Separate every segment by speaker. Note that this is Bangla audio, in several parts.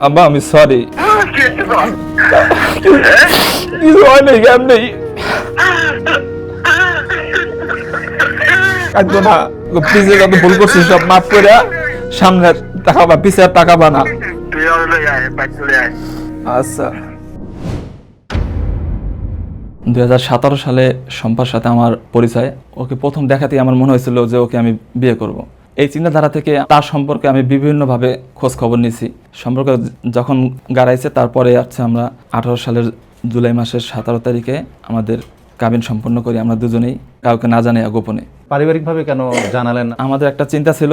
Speaker 1: আব্বা আমি সরি, কিছু হয় নাই, জ্ঞান নেই। কাঁদবো না, প্লিজ যত ভুল করছিস সব মাফ করে সামনে টাকা পিছে আর টাকা বানা। আচ্ছা। 2017 সালে শম্পার সাথে আমার পরিচয়। ওকে প্রথম দেখাতেই আমার মনে হয়েছিল যে ওকে আমি বিয়ে করব। এই চিন্তাধারা থেকে তার সম্পর্কে আমি বিভিন্নভাবে খোঁজ খবর নিয়েছি। সম্পর্ক যখন গাড়াইছে তারপরে আছে আমরা 18 সালের জুলাই মাসের 17 তারিখে আমাদের কাবিন সম্পন্ন করি আমরা দুজনেই, কাউকে না জানাই গোপনে।
Speaker 2: পারিবারিকভাবে কেন জানালেন না?
Speaker 1: আমাদের একটা চিন্তা ছিল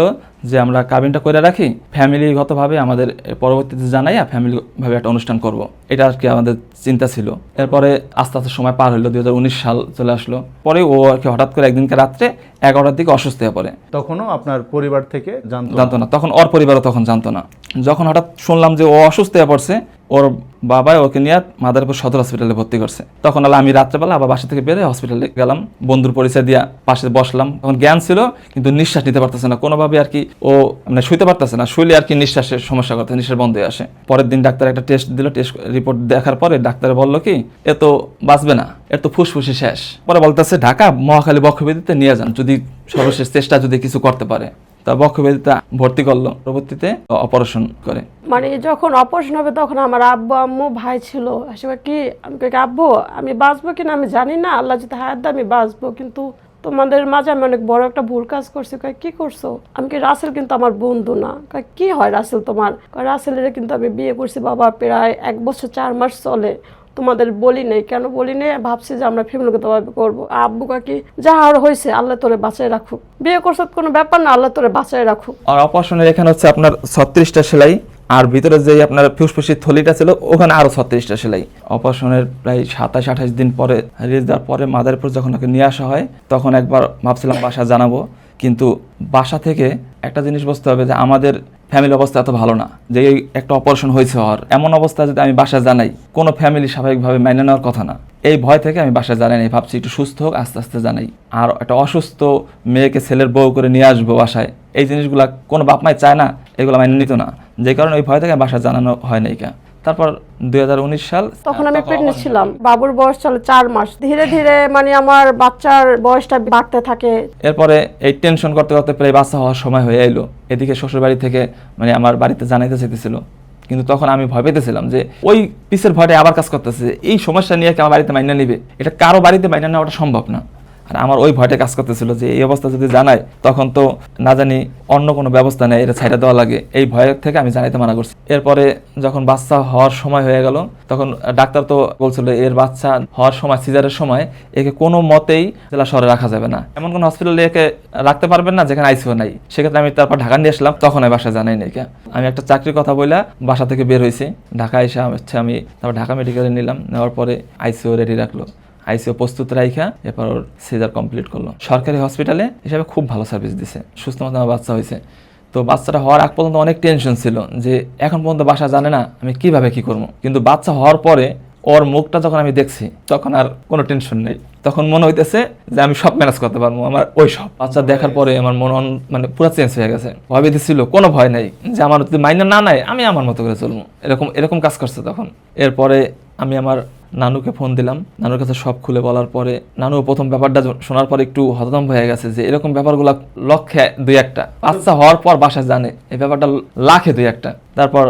Speaker 1: যে আমরা কাবিনটা করে রাখি, ফ্যামিলিগতভাবে আমাদের পরবর্তীতে জানাইয়া ফ্যামিলিভাবে একটা অনুষ্ঠান করব। এটা আর কি আমাদের চিন্তা ছিল। এরপরে আস্তে আস্তে সময় পার হলো, 2019 সাল চলে আসলো। পরে ও আর কি হঠাৎ করে একদিনকে রাত্রে 11টার দিকে অসুস্থ হয়ে পড়ে।
Speaker 2: তখনও আপনার পরিবার থেকে
Speaker 1: জানতো না, তখন ওর পরিবারও তখন জানতো না। যখন হঠাৎ শুনলাম যে ও অসুস্থ হয়ে পড়ছে, ওর বাবাই ওকে নিয়ে মাদারীপুর সদর হসপিটালে ভর্তি করছে। তখন আমি রাত্রেবেলা আবার বাসা থেকে বেরোয় হসপিটালে গেলাম, বন্ধুর পরিচয় দিয়া পাশে বসলাম। তখন জ্ঞান ছিল কিন্তু নিঃশ্বাস নিতে পারতেছে না কোনোভাবে আর কি, ও মানে শুইতে পারতেছে না, শুইলে আর কি নিঃশ্বাসের সমস্যা করতে, নিঃশ্বাস বন্ধ হয়ে আসে। পরের দিন ডাক্তার একটা টেস্ট দিল, টেস্ট রিপোর্ট দেখার পরে ডাক্তার বললো কি এ তো বাঁচবে না, এর তো ফুসফুসি শেষ। পরে বলতেছে ঢাকা মহাখালী বক্ষব্যাধিতে নিয়ে যান, যদি সর্বশেষ চেষ্টা যদি কিছু করতে পারে। তা বক্ষব্যাধিতে ভর্তি করলো, পরবর্তীতে অপারেশন করে।
Speaker 3: মানে যখন অপারেশন হবে তখন আমার আব্বু আম্মু ভাই ছিল, আসলে কি আমি কই আব্বু আমি বাঁচবো কিনা আমি জানি না, আল্লাহ যদি হায়াত দেয় আমি বাঁচবো, কিন্তু তোমাদের মাঝে আমি অনেক বড় একটা ভুল কাজ করছি। কয় কি করছো? আমি কি রাসেল কিন্তু আমার বন্ধু না। কয় কি হয় রাসেল তোমার? কয় রাসেলের কিন্তু আমি বিয়ে করছি বাবা, প্রায় 1 বছর 4 মাস চলে, তোমাদের বলি নেই। কেন বলি নেই? ভাবছি যে আমরা ফ্যামিলিগতভাবে করবো। আব্বু কাকি যা আর হয়েছে আল্লাহ তোরে বাঁচায় রাখুক, বিয়ে করছ কোনো ব্যাপার না, আল্লাহ তোরে বাঁচায় রাখুক।
Speaker 1: আর অপারেশনের এখানে হচ্ছে আপনার 36টা সেলাই, আর ভিতরে যে আপনার ফুসফুসির থলিটা ছিল ওখানে আরো 36টা সেলাই। অপারেশনের প্রায় 27-28 দিন পরে রিলিজ দেওয়ার পরে মাদারীপুর যখন ওকে নিয়ে আসা হয়, তখন একবার ভাবছিলাম বাসা জানাবো, কিন্তু বাসা থেকে একটা জিনিস বুঝতে হবে যে আমাদের ফ্যামিলি অবস্থা এত ভালো না যে এই একটা অপারেশন হয়েছে হওয়ার এমন অবস্থা যদি আমি বাসায় জানাই, কোনো ফ্যামিলি স্বাভাবিকভাবে মেনে নেওয়ার কথা না। এই ভয় থেকে আমি বাসায় জানাই নাই, ভাবছি একটু সুস্থ হোক আস্তে আস্তে জানাই। আর একটা অসুস্থ মেয়েকে ছেলের বউ করে নিয়ে আসবো বাসায়, এই জিনিসগুলা কোনো বাপ মাই চায় না, এগুলো মেনে নিত না, যে কারণে ওই ভয় থেকে বাসায় জানানো হয় নাই। তারপর 2019 সাল
Speaker 3: তখন আমি প্রেগনেন্ট ছিলাম, বাবুর বয়স চলে 4 মাস। ধীরে ধীরে মানে আমার বাচ্চার বয়সটা বাড়তে থাকে।
Speaker 1: এরপরে এই টেনশন করতে করতে প্রায় বাচ্চা হওয়ার সময় হয়ে এলো। এদিকে শ্বশুর বাড়ি থেকে মানে আমার বাড়িতে জানাইতে চাইতেছিল, কিন্তু তখন আমি ভয় পেতেছিলাম যে ওই পিসের ভয়টা আবার কাজ করতেছে, এই সমস্যা নিয়ে কি আমার বাড়িতে মাইনা নিবে, এটা কারো বাড়িতে মাইনা নেওয়াটা সম্ভব না। আর আমার ওই ভয়টা কাজ করতেছিল যে এই অবস্থা যদি জানায় তখন তো না জানি অন্য কোনো ব্যবস্থা নেই, এটা ছাইড়া দেওয়া লাগে, এই ভয়ের থেকে আমি জানাইতে মানা করছি। এরপরে যখন বাচ্চা হওয়ার সময় হয়ে গেল, তখন ডাক্তার তো বলছিল এর বাচ্চা হওয়ার সময় সিজারের সময় একে কোনো মতেই জেলা শহরে রাখা যাবে না, এমন কোনো হসপিটালে একে রাখতে পারবেন না যেখানে আইসিইউ নাই। সেক্ষেত্রে আমি তারপর ঢাকা নিয়ে আসলাম, তখন আমি বাসা জানাই নাই। আমি একটা চাকরির কথা বইলা বাসা থেকে বের হয়েছি, ঢাকা এসে হচ্ছে আমি তারপর ঢাকা মেডিকেলে নিলাম, নেওয়ার পরে আইসিইউ রেডি রাখলো, আইসিইউ প্রস্তুত রাখা, এরপর ওর সিজার কমপ্লিট করলো। সরকারি হসপিটালে হিসাবে খুব ভালো সার্ভিস দিছে, সুস্থ মতো আমার বাচ্চা হয়েছে। তো বাচ্চাটা হওয়ার আগ পর্যন্ত অনেক টেনশন ছিল যে এখন পর্যন্ত বাসা জানে না আমি কিভাবে কি করবো, কিন্তু বাচ্চা হওয়ার পরে ওর মুখটা যখন আমি দেখছি তখন আর কোনো টেনশন নেই, তখন মনে হইতেছে যে আমি সব ম্যানেজ করতে পারবো। আমার ওই সব বাচ্চা দেখার পরে আমার মন মানে পুরো চেঞ্জ হয়ে গেছে। ভয় ভীতি ছিল, কোনো ভয় নেই যে আমার যদি মাইনে না নেয় আমি আমার মতো করে চলবো, এরকম কাজ করছে তখন। এরপরে আমি আমার নানুকে ফোন দিলাম, নানুর কাছে সব খুলে বলার পরে নানু প্রথম ব্যাপারটা শোনার পর একটু হতভম্ব হয়ে গেছে যে এরকম ব্যাপারগুলো লক্ষে 2-1টা, বাচ্চা হওয়ার পর বাসায় জানে এই ব্যাপারটা লাখে 2-1টা। তারপর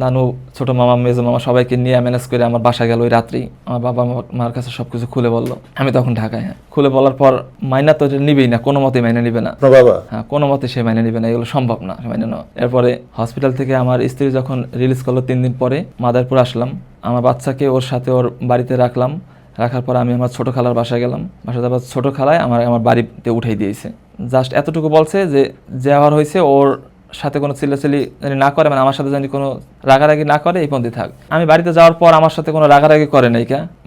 Speaker 1: নানু, ছোট মামা, মেজো মামা সবাইকে নিয়ে ম্যানেজ করে আমার বাসায় গেল ওই রাত্রি। আমার বাবা মার কাছে সবকিছু খুলে বললো, আমি তখন ঢাকায়। খুলে বলার পর মাইনা তো এটা নিবেই না, কোনো মতেই মাইনে নিবে না। হ্যাঁ, কোনো মতে সে মাইনে নিবে না, এগুলো সম্ভব না মাইনে নেওয়া। এরপরে হসপিটাল থেকে আমার স্ত্রী যখন রিলিজ করলো 3 দিন পরে মাদারীপুর আসলাম, আমার বাচ্চাকে ওর সাথে ওর বাড়িতে রাখলাম। রাখার পর আমি আমার ছোট খালার বাসায় গেলাম, বাসায় যাবার ছোট খালায় আমার বাড়িতে উঠাই দিয়েছে। জাস্ট এতটুকু বলছে যে যাওয়ার হয়েছে ওর সাথে কোনো চিল্লাচিল্লি জানি না করে, মানে আমার সাথে জানি কোনো রাগারাগি না করে, এই পর্যন্ত থাক। আমি বাড়িতে যাওয়ার পর আমার সাথে কোনো রাগারাগি করে নাই।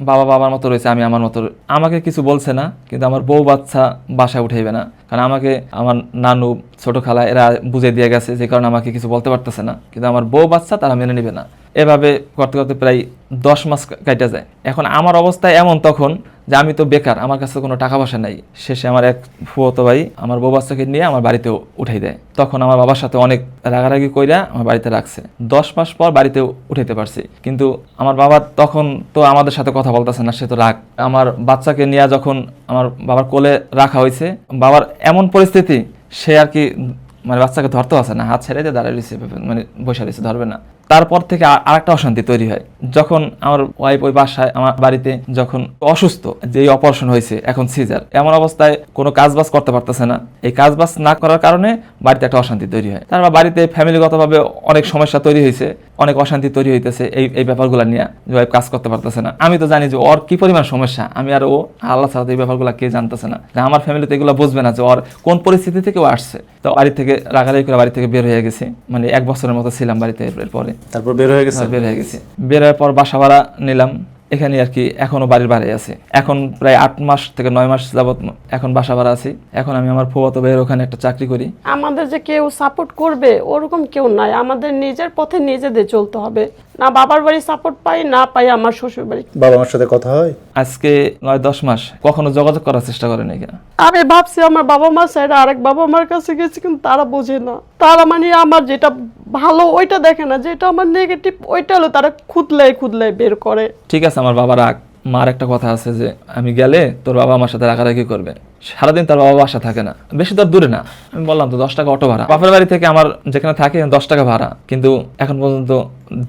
Speaker 1: বাবা বাবার মতো রয়েছে, আমি আমার মতো। আমাকে কিছু বলছে না, কিন্তু আমার বউ বাচ্চা বাসায় উঠাইবে না, কারণ আমাকে আমার নানু, ছোট খালা এরা বুঝে দিয়ে গেছে, যে কারণে আমাকে কিছু বলতে পারতেছে না, কিন্তু আমার বউ বাচ্চা তারা মেনে নেবে না। এভাবে করতে করতে প্রায় 10 মাস কাটা যায়। এখন আমার অবস্থা এমন তখন যে আমি তো বেকার, আমার কাছে কোনো টাকা পয়সা নাই। শেষে আমার এক ফুফাতো ভাই আমার বউ বাচ্চাকে নিয়ে আমার বাড়িতে উঠাই দেয়। তখন আমার বাবার সাথে অনেক রাগারাগি কইরা আমার বাড়িতে রাখছে। 10 মাস পর বাড়িতে উঠাইতে পারছি, কিন্তু আমার বাবা তখন তো আমাদের সাথে কথা বলতেছে না, সে তো রাগ। আমার বাচ্চাকে নিয়ে যখন আমার বাবার কোলে রাখা হয়েছে, বাবার এমন পরিস্থিতি, সে আর কি মানে বাচ্চাকে ধরতে আছে না, হাত ছেড়ে দিয়ে দাঁড়িয়ে রয়েছে, মানে বসে রয়েছে, ধরবে না। তারপর থেকে আরেকটা অশান্তি তৈরি হয় যখন আমার ওয়াইফ ওই বাসায় আমার বাড়িতে যখন অসুস্থ, যে অপারেশন হয়েছে, এখন সিজার, এমন অবস্থায় কোনো কাজবাজ করতে পারতেছে না। এই কাজবাজ না করার কারণে বাড়িতে একটা অশান্তি তৈরি হয়। তারপর বাড়িতে ফ্যামিলিগতভাবে অনেক সমস্যা তৈরি হয়েছে, অনেক অশান্তি তৈরি হইতেছে এই ব্যাপারগুলো নিয়ে, যে ওয়াইফ কাজ করতে পারতেছে না। আমি তো জানি যে ওর কি পরিমাণ সমস্যা, আমি আর ও আল্লাহ ছাড়া এই ব্যাপারগুলো কে জানতেছে না, যে আমার ফ্যামিলিতে এগুলো বুঝবে না যে ওর কোন পরিস্থিতি থেকে ও আসছে। তো বাড়ি থেকে রাগারাগি করে বাড়ি থেকে বের হয়ে গেছে, মানে 1 বছরের মতো ছিলাম বাড়িতে। এরপরে
Speaker 2: তারপর বের হয়ে গেছে।
Speaker 1: বের হয়ে গেছে। বের হওয়ার পর বাসা ভাড়া নিলাম এখানে আর কি, এখনো বাড়ির বাইরে আছে। এখন প্রায় 8 মাস থেকে 9 মাস যাবত এখন বাসা ভাড়া আছি। এখন আমি আমার ফুফাতো ভাইয়ের ওখানে একটা চাকরি করি।
Speaker 3: আমাদের যে কেউ সাপোর্ট করবে ওরকম কেউ নাই, আমাদের নিজের পথে নিজেদের চলতে হবে। না বাবার বাড়ি সাপোর্ট পাই, না পাই আমার শ্বশুর বাড়ি।
Speaker 2: বাবা মার সাথে কথা হয়?
Speaker 1: আজকে 9-10 মাস কখনো যোগাযোগ করার চেষ্টা করেনি কিনা।
Speaker 3: আমি ভাবছি আমার বাবা মা সাইড আরেক বাবা মার কাছে গেছি, কিন্তু তারা বোঝে না। তারা মানে আমার যেটা ভালো ওইটা দেখে না, যেটা আমার নেগেটিভ ওইটা হলো তারা খুদলাই বের করে।
Speaker 1: ঠিক আছে, আমার বাবা রাগ। মার একটা কথা আছে যে আমি গেলে তোর বাবা আমার সাথে রাগারাগি করবে। সারাদিন তার বাবা বাসা থাকে না, বেশি দূর দূরে না। আমি বললাম তো 10 টাকা অটো ভাড়া, বাপের বাড়ি থেকে আমার যেখানে থাকে 10 টাকা ভাড়া, কিন্তু এখন পর্যন্ত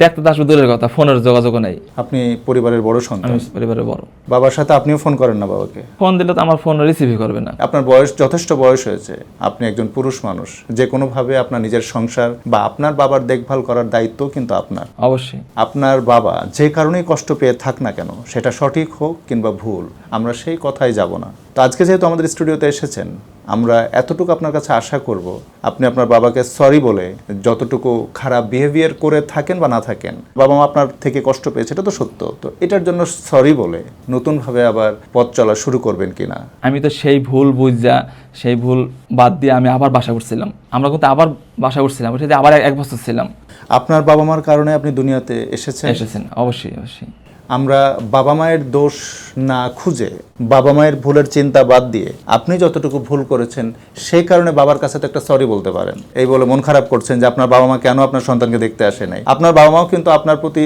Speaker 1: দেখতে তো আসলে দূরের কথা, ফোনের যোগাযোগও নেই।
Speaker 2: আপনি পরিবারের বড় সন্তান,
Speaker 1: আমি পরিবারের বড়।
Speaker 2: বাবার সাথে আপনিও ফোন করেন না বাবাকে?
Speaker 1: ফোন দিলে তো আমার ফোন রিসিভই করবে না।
Speaker 2: আপনার বয়স যথেষ্ট বয়স হয়েছে, আপনি একজন পুরুষ মানুষ, যে কোনোভাবে আপনার নিজের সংসার বা আপনার বাবার দেখভাল করার দায়িত্ব কিন্তু আপনার।
Speaker 1: অবশ্যই
Speaker 2: আপনার বাবা যে কারণেই কষ্ট পেয়ে থাক না কেন, সেটা সঠিক হোক কিংবা ভুল, আমরা সেই কথাই যাব না। তো আজকে যেহেতু আমাদের স্টুডিওতে এসেছেন, আমরা এতটুকু আপনার কাছে আশা করব আপনি আপনার বাবাকে সরি বলে, যতটুকু খারাপ বিহেভিয়ার করে থাকেন বা না থাকেন, বাবা মা আপনার থেকে কষ্ট পেয়েছে, এটা তো সত্য, তো এটার জন্য সরি বলে নতুনভাবে আবার পথ চলা শুরু করবেন কিনা।
Speaker 1: আমি তো সেই ভুল বুঝা, সেই ভুল বাদ দিয়ে আমি আবার বাসা উঠছিলাম। আমরা কিন্তু আবার বাসা উঠছিলাম, ওইটাতে আবার 1 বছর ছিলাম।
Speaker 2: আপনার বাবা মার কারণে আপনি দুনিয়াতে এসেছেন।
Speaker 1: অবশ্যই অবশ্যই।
Speaker 2: আমরা বাবা মায়ের দোষ না খুঁজে, বাবা মায়ের ভুলের চিন্তা বাদ দিয়ে, আপনি যতটুকু ভুল করেছেন সেই কারণে বাবার কাছে তো একটা সরি বলতে পারেন। এই বলে মন খারাপ করছেন যে আপনার বাবা মা কেন আপনার সন্তানকে দেখতে আসে নাই। আপনার বাবা মাও কিন্তু আপনার প্রতি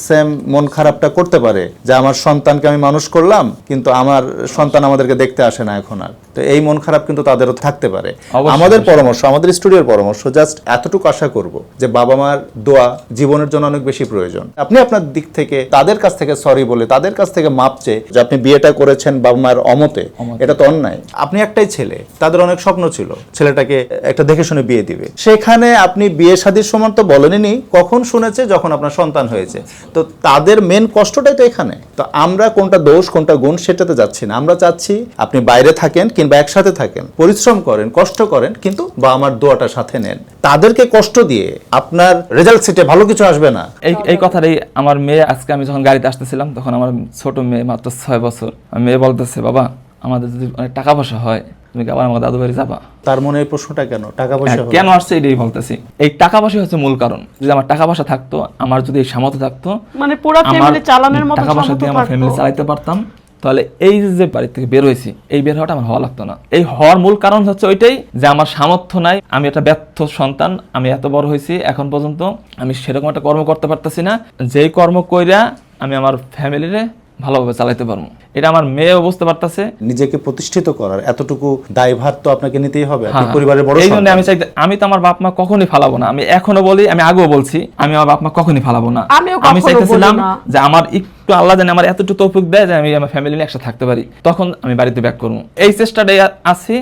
Speaker 2: সেম মন খারাপটা করতে পারে, যে আমার সন্তানকে আমি মানুষ করলাম কিন্তু আমার সন্তান আমাদেরকে দেখতে আসে না এখন আর। তো এই মন খারাপ কিন্তু তাদেরও থাকতে পারে। আমাদের পরামর্শ, আমাদের স্টুডিওর পরামর্শ জাস্ট এতটুকু আশা করব যে বাবা মার দোয়া জীবনের জন্য অনেক বেশি প্রয়োজন। আপনি আপনার দিক থেকে তাদের কাছ থেকে সরি বলে, তাদের কাছ থেকে মাপ চেয়ে, যে আপনি বিয়েটা করেছেন বাবা মায়ের অমতে, এটা তো অন্যায়। আপনি একটাই ছেলে, তাদের অনেক স্বপ্ন ছিল ছেলেটাকে একটা দেখে শুনে বিয়ে দিবে, সেখানে আপনি বিয়ে শাদীর সময় তো বলেননি, কখন শুনেছে যখন আপনার সন্তান হয়েছে। তো তাদের মেন কষ্টটাই তো এখানে। তো আমরা কোনটা দোষ কোনটা গুণ সেটাতে যাচ্ছি না, আমরা চাচ্ছি আপনি বাইরে থাকেন কিংবা একসাথে থাকেন, পরিশ্রম করেন, কষ্ট করেন, কিন্তু বাবা মার দোয়াটা সাথে নেন। তাদেরকে কষ্ট দিয়ে আপনার রেজাল্ট সিটে ভালো কিছু আসবে না।
Speaker 1: এই কথাটাই আমার মেয়ে, আজকে আমি যখন গাড়িতে আসতেছিলাম তখন আমার ছোট মেয়ে মাত্র 6 বছর, মেয়ে বলতেছে, বাবা আমাদের যদি অনেক টাকা পয়সা হয় তুমি কি আবার আমার দাদু বাড়ি যাবা?
Speaker 2: তার মনে এই প্রশ্নটা কেন, টাকা পয়সা
Speaker 1: কেন আসছে এটাই বলতেছি। এই টাকা পয়সা হচ্ছে মূল কারণ। যদি আমার টাকা পয়সা থাকতো, আমার যদি এই সামর্থ্য থাকতো,
Speaker 3: মানে পুরো ফ্যামিলি চালানোর মতো
Speaker 1: টাকা পয়সা দিয়ে আমার ফ্যামিলি চালাতে পারতাম, তাহলে এই যে বাড়ি থেকে বের হয়েছি, এই বের হওয়াটা আমার হওয়া লাগতো না। এই হওয়ার মূল কারণ হচ্ছে ওইটাই যে আমার সামর্থ্য নাই, আমি একটা ব্যর্থ সন্তান, আমি এত বড় হয়েছি এখন পর্যন্ত আমি সেরকম একটা কর্ম করতে পারতেছি না, যেই কর্ম কইরা আমি আমার ফ্যামিলিরে ভালোভাবে চালাইতে পারবো। এটা আমার মেয়েও বুঝতে পারতেছে।
Speaker 2: নিজেকে প্রতিষ্ঠিত করার এতটুকু দায়ভার তো আপনাকে নিতেই হবে, আপনি পরিবারের বড়
Speaker 1: এই জন্য আমি চাই, আমি তো আমার বাপ মা কখনই ফালাবো না। আমি এখনো বলি, আমি আগেও বলছি, আমি আমার বাপ মা কখনই ফালাবো না। আমি চাইতেছিলাম যে আমার একটু আল্লাহ জানে আমার এতটুকু তৌফিক দেয় যে আমি আমার ফ্যামিলি নিয়ে একসাথে থাকতে পারি, তখন আমি বাড়িতে ব্যাক করবো। এই চেষ্টাটাই আছি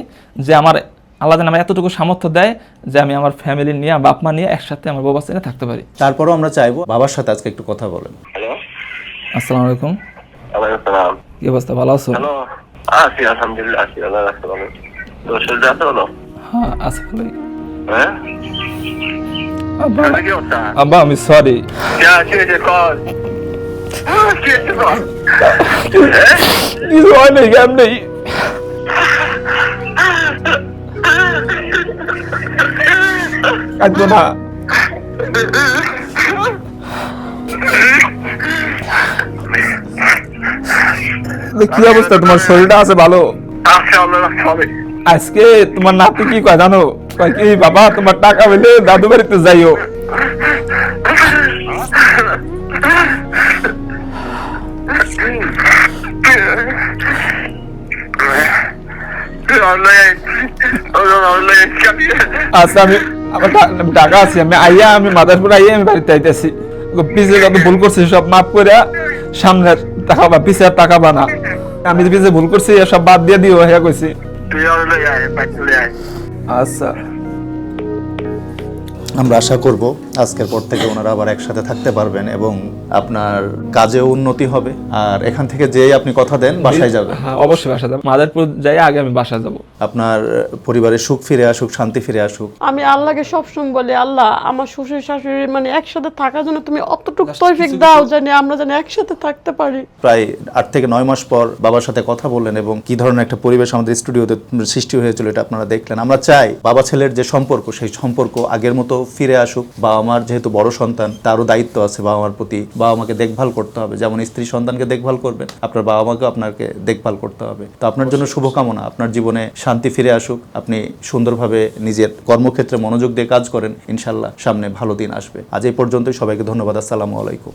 Speaker 1: যে আমার আল্লাহ জানে আমার এতটুকু সামর্থ্য দেয় যে আমি আমার ফ্যামিলি নিয়ে, বাপ মা নিয়ে একসাথে আমার বাবা নিয়ে থাকতে পারি।
Speaker 2: তারপরও আমরা চাইবো বাবার সাথে আজকে একটু কথা বলেন।
Speaker 4: হ্যালো,
Speaker 1: আসসালামু আলাইকুম।
Speaker 4: ওয়ালাইকুম আসসালাম।
Speaker 1: কি অবস্থা, ভালো আছো?
Speaker 4: হ্যালো, আছি আলহামদুলিল্লাহ, আছি আল্লাহ রাখতে ভালো। তো শরীর আছে ভালো?
Speaker 1: হ্যাঁ আছে ভালোই।
Speaker 4: হ্যাঁ
Speaker 1: আব্বা,
Speaker 4: কি অবস্থা?
Speaker 1: আব্বা আমি সরি।
Speaker 4: কি হয়েছে কল? কি হয়েছে কল?
Speaker 1: কিছু হয় নাই, জ্ঞান নেই। কাঁদবো না। কি অবস্থা, তোমার শরীরটা আছে ভালো?
Speaker 4: আজকে আল্লাহ রাখতে হবে।
Speaker 1: আজকে তোমার নাতি কি কয় জানো, কয় কি বাবা তোমার টাকা পেলে দাদু বাড়িতে যাইও। আচ্ছা আমি আমার টাকা আছে, আমি আইয়া আমি মাদারপুর আইয়া আমি বাড়িতে আইতেছি। পিছে যত ভুল করছি সব মাফ করে সামনে টাকা বা পিছে আর টাকা বানা, আমি যে পিছে ভুল করছি সব বাদ দিয়ে দিও হ্যাঁ কইছি।
Speaker 4: তুই চলে আয়।
Speaker 1: আচ্ছা
Speaker 2: আমরা আশা করব আজকের পর থেকে ওনারা আবার একসাথে থাকতে পারবেন এবং আপনার কাজেও উন্নতি হবে। আর এখান থেকে যেই আপনি কথা দেন বাসায় যাবেন।
Speaker 1: হ্যাঁ অবশ্যই বাসা যাবো, মাদারপুর যাই আগে আমি বাসা যাবো।
Speaker 2: আপনার পরিবারের সুখ ফিরে আসুক, শান্তি ফিরে আসুক।
Speaker 3: আমি আল্লাহকে সবসময় বলি, আল্লাহ আমার শ্বশুর শাশুড়ি মানে একসাথে থাকার জন্য তুমি অতটুকু তৌফিক দাও জানি আমরা জানি একসাথে থাকতে পারি।
Speaker 2: প্রায় 8 থেকে 9 মাস পর বাবার সাথে কথা বললেন এবং কি ধরনের একটা পরিবেশ আমাদের স্টুডিওতে সৃষ্টি হয়েছিল এটা আপনারা দেখলেন। আমরা চাই বাবা ছেলের যে সম্পর্ক সেই সম্পর্ক আগের মতো ফিরে আসুক। বাবা মার যেহেতু বড় সন্তান তারও দায়িত্ব আছে বাবা মার প্রতি, বাবা মাকে দেখভাল করতে হবে, যেমন স্ত্রী সন্তানকে দেখভাল করবেন আপনার বাবা মাকেও আপনাকে দেখভাল করতে হবে। তো আপনার জন্য শুভকামনা, আপনার জীবনে শান্তি ফিরে আসুক, আপনি সুন্দরভাবে নিজের কর্মক্ষেত্রে মনোযোগ দিয়ে কাজ করেন, ইনশাল্লাহ সামনে ভালো দিন আসবে। আজ এই পর্যন্তই, সবাইকে ধন্যবাদ। আসসালামু আলাইকুম।